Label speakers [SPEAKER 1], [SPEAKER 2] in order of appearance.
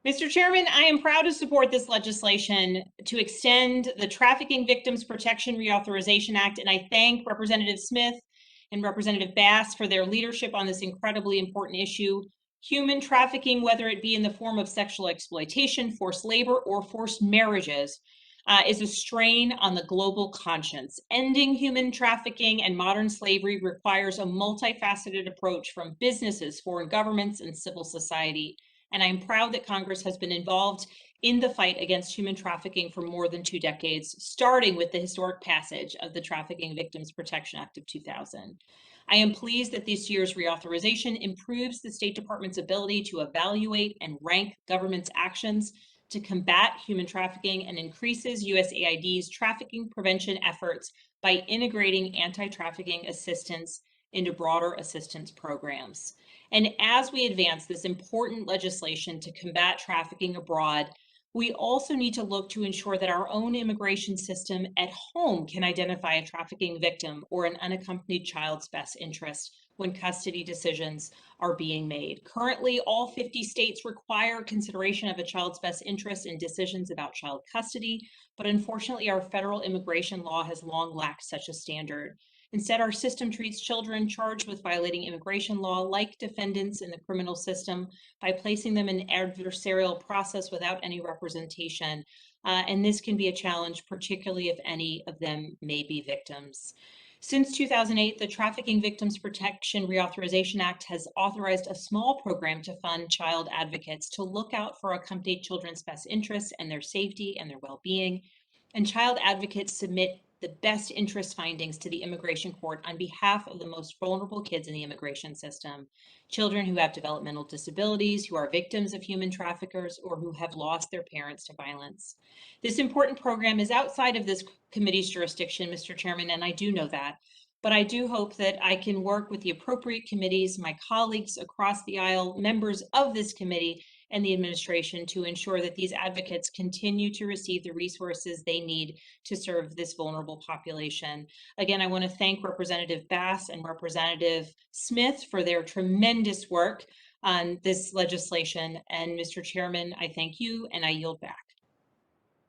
[SPEAKER 1] Mr. Chairman, I am proud to support this legislation to extend the Trafficking Victims Protection Reauthorization Act, and I thank Representative Smith and Representative Bass for their leadership on this incredibly important issue. Human trafficking, whether it be in the form of sexual exploitation, forced labor, or forced marriages, is a strain on the global conscience. Ending human trafficking and modern slavery requires a multifaceted approach from businesses, foreign governments, and civil society. And I'm proud that Congress has been involved in the fight against human trafficking for more than 2 decades, starting with the historic passage of the Trafficking Victims Protection Act of 2000. I am pleased that this year's reauthorization improves the State Department's ability to evaluate and rank government's actions to combat human trafficking and increases USAID's trafficking prevention efforts by integrating anti-trafficking assistance into broader assistance programs. And as we advance this important legislation to combat trafficking abroad, we also need to look to ensure that our own immigration system at home can identify a trafficking victim or an unaccompanied child's best interest when custody decisions are being made. Currently, all 50 states require consideration of a child's best interest in decisions about child custody, but unfortunately, our federal immigration law has long lacked such a standard. Instead, our system treats children charged with violating immigration law like defendants in the criminal system by placing them in an adversarial process without any representation. And this can be a challenge, particularly if any of them may be victims. Since 2008, the Trafficking Victims Protection Reauthorization Act has authorized a small program to fund child advocates to look out for accompanied children's best interests and their safety and their well-being. And child advocates submit the best interest findings to the immigration court on behalf of the most vulnerable kids in the immigration system, children who have developmental disabilities, who are victims of human traffickers, or who have lost their parents to violence. This important program is outside of this committee's jurisdiction, Mr. Chairman, and I do know that. But I do hope that I can work with the appropriate committees, my colleagues across the aisle, members of this committee, and the administration to ensure that these advocates continue to receive the resources they need to serve this vulnerable population. Again, I want to thank Representative Bass and Representative Smith for their tremendous work on this legislation. And Mr. Chairman, I thank you and I yield back.